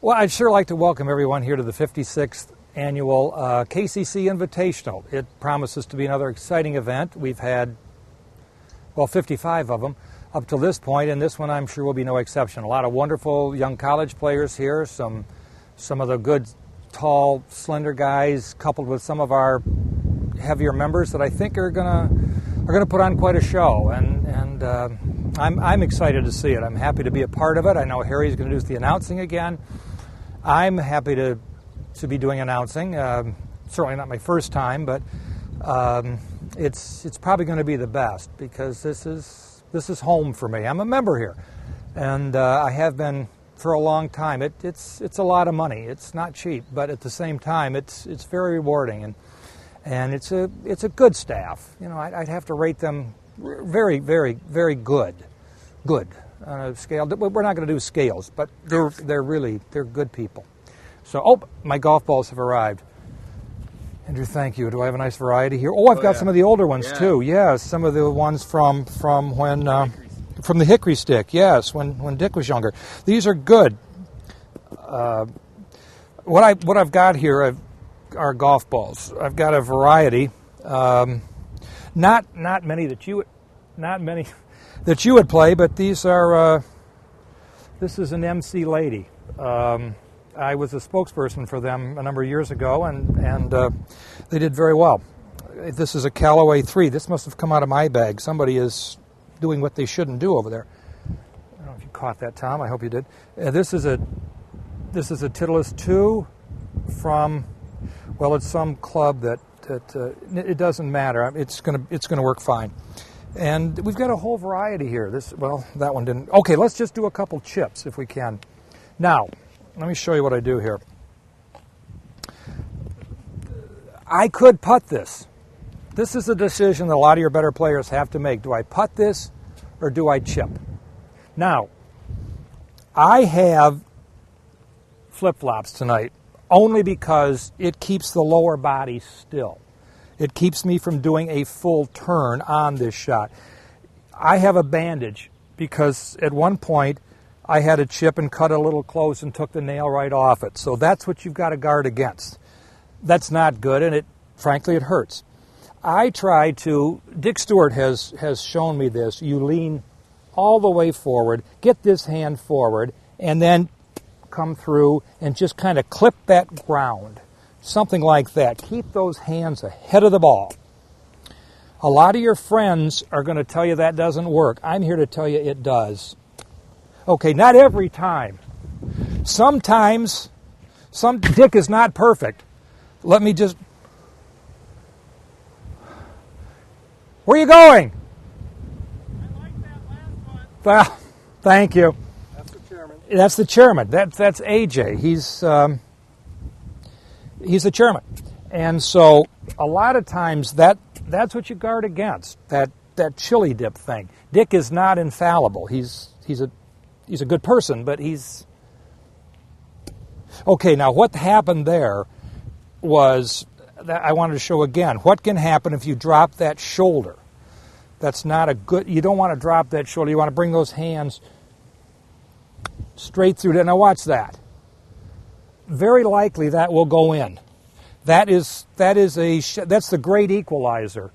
Well, I'd sure like to welcome everyone here to the 56th annual KCC Invitational. It promises to be another exciting event. We've had, 55 of them up to this point, and this one I'm sure will be no exception. A lot of wonderful young college players here, some of the good, tall, slender guys, coupled with some of our heavier members that I think are gonna put on quite a show, and I'm excited to see it. I'm happy to be a part of it. I know Harry's going to do the announcing again. I'm happy to be doing announcing. Certainly not my first time, but it's probably going to be the best because this is home for me. I'm a member here, and I have been for a long time. It's a lot of money. It's not cheap, but at the same time, it's very rewarding, and it's a good staff. You know, I'd have to rate them very, very, very good. Good on a scale. We're not going to do scales, but they're good people. So, my golf balls have arrived. Andrew, thank you. Do I have a nice variety here? I've got some of the older ones too. Yes, some of the ones from when from the hickory stick. Yes, when Dick was younger. These are good. What I've got here are golf balls. I've got a variety. Not many that you would play, but these are. This is an MC Lady. I was a spokesperson for them a number of years ago, and they did very well. This is a Callaway 3. This must have come out of my bag. Somebody is doing what they shouldn't do over there. I don't know if you caught that, Tom. I hope you did. This is a Titleist 2 from. Well, it's some club that it doesn't matter. It's gonna work fine. And we've got a whole variety here. That one didn't. Okay, let's just do a couple chips if we can. Now, let me show you what I do here. I could putt this. This is a decision that a lot of your better players have to make. Do I putt this or do I chip? Now, I have flip-flops tonight only because it keeps the lower body still. It keeps me from doing a full turn on this shot. I have a bandage because at one point I had a chip and cut a little close and took the nail right off it. So that's what you've got to guard against. That's not good, and frankly it hurts. I try to, Dick Stewart has shown me this. You lean all the way forward, get this hand forward, and then come through and just kind of clip that ground. Something like that. Keep those hands ahead of the ball. A lot of your friends are going to tell you that doesn't work. I'm here to tell you it does. Okay, not every time. Sometimes, Dick is not perfect. Let me just... Where are you going? I like that last one. Well, thank you. That's the chairman. That's the chairman. That's AJ. He's the chairman. And so a lot of times that's what you guard against, that chili dip thing. Dick is not infallible. He's a good person, but he's... Okay, now what happened there was, that I wanted to show again, what can happen if you drop that shoulder. That's not a good... You don't want to drop that shoulder. You want to bring those hands straight through. Now watch that. Very likely that will go in. That's the great equalizer.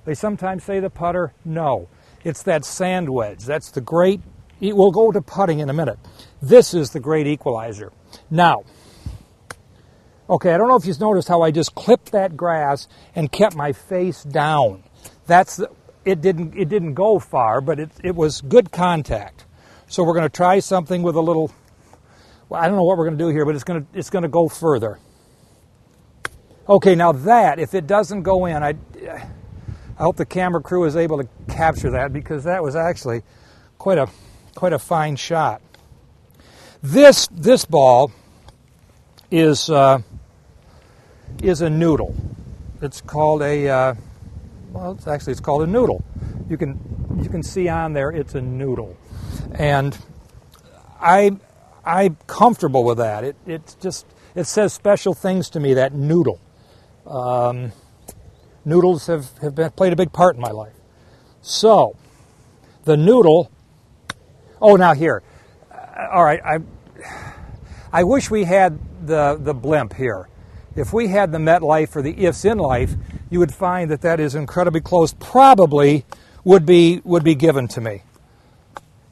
They sometimes say the putter. No, it's that sand wedge. That's the great. We'll go to putting in a minute. This is the great equalizer. Now, okay, I don't know if you've noticed how I just clipped that grass and kept my face down. It didn't go far, but it was good contact. So we're going to try something with a little. Well, I don't know what we're going to do here, but it's going to go further. Okay, now that, if it doesn't go in, I hope the camera crew is able to capture that because that was actually quite a fine shot. This ball is a noodle. It's called it's called a noodle. You can see on there it's a noodle, and I'm comfortable with that. It says special things to me, that noodle. Noodles have played a big part in my life. So, the noodle. Oh, now here. All right, I wish we had the blimp here. If we had the MetLife or the ifs in life, you would find that that is incredibly close. Probably would be given to me.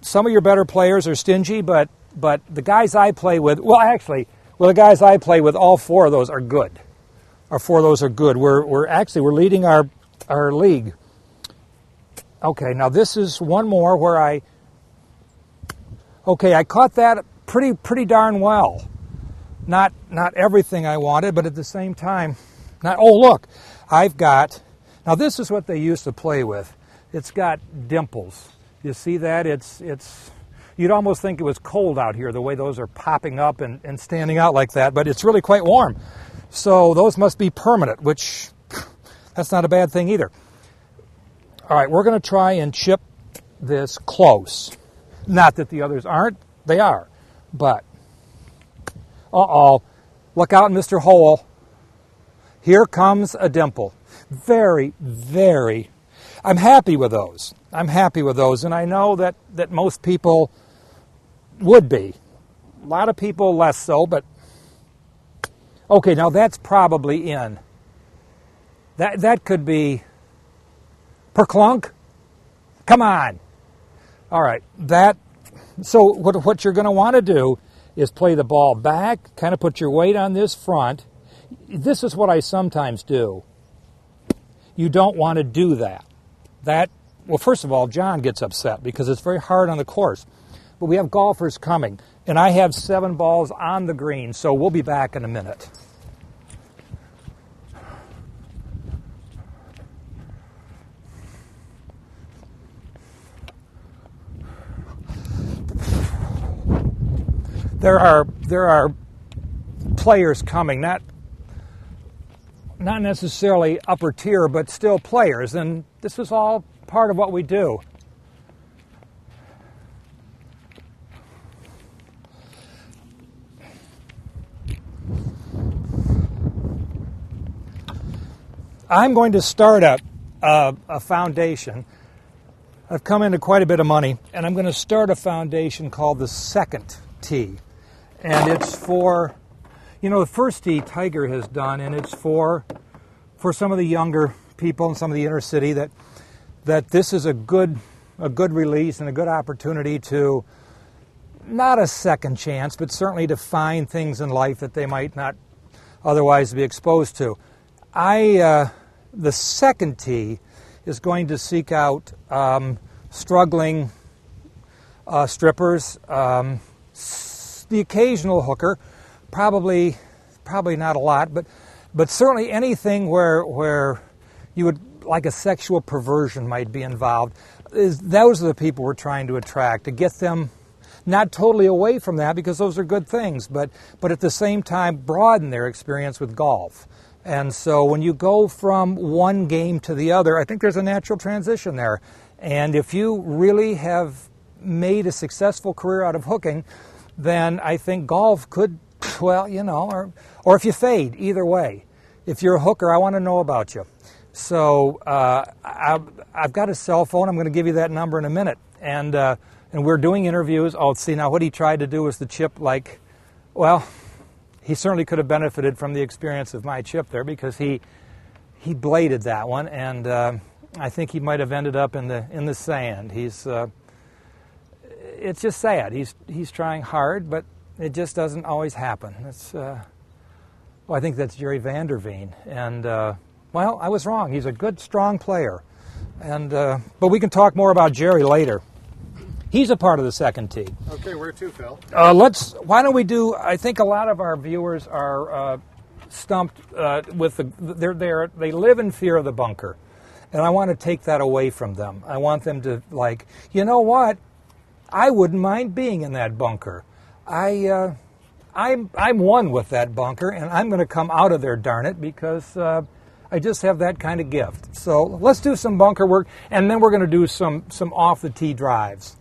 Some of your better players are stingy, but the guys I play with, the guys I play with, all four of those are good. Our four of those are good. We're leading our league. Okay, now this is one more where I caught that pretty darn well. Not everything I wanted, but at the same time, look, now this is what they used to play with. It's got dimples. You see that? You'd almost think it was cold out here, the way those are popping up and standing out like that, but it's really quite warm. So those must be permanent, which that's not a bad thing either. All right, we're going to try and chip this close. Not that the others aren't, they are. But, look out, Mr. Hole. Here comes a dimple. Very, very, I'm happy with those. And I know that most people would be. A lot of people less so, but okay, now that's probably in. That could be per clunk. Come on. All right, so what you're going to want to do is play the ball back, kind of put your weight on this front. This is what I sometimes do. You don't want to do that. Well, first of all, John gets upset because it's very hard on the course. But we have golfers coming, and I have 7 balls on the green, so we'll be back in a minute. There are players coming, not necessarily upper tier, but still players, and this is all part of what we do. I'm going to start a foundation. I've come into quite a bit of money, and I'm going to start a foundation called the Second Tee. And it's for, the first tee Tiger has done, and it's for some of the younger people in some of the inner city that this is a good release and a good opportunity to, not a second chance, but certainly to find things in life that they might not otherwise be exposed to. The second tee is going to seek out struggling strippers, the occasional hooker, probably not a lot, but certainly anything where you would, like a sexual perversion might be involved. Those are the people we're trying to attract, to get them not totally away from that, because those are good things, but at the same time broaden their experience with golf. And so when you go from one game to the other, I think there's a natural transition there. And if you really have made a successful career out of hooking, then I think golf could, or if you fade, either way. If you're a hooker, I want to know about you. So I've got a cell phone. I'm going to give you that number in a minute. And we're doing interviews. Oh, see, now what he tried to do was the chip he certainly could have benefited from the experience of my chip there, because he bladed that one, and I think he might have ended up in the sand. It's just sad. He's trying hard, but it just doesn't always happen. I think that's Jerry Vanderveen, and I was wrong. He's a good, strong player, but we can talk more about Jerry later. He's a part of the second tee. Okay, where to, Phil? Why don't we do? I think a lot of our viewers are stumped with they live in fear of the bunker, and I want to take that away from them. I want them to you know what? I wouldn't mind being in that bunker. I'm one with that bunker, and I'm going to come out of there, darn it, because I just have that kind of gift. So let's do some bunker work, and then we're going to do some off the tee drives.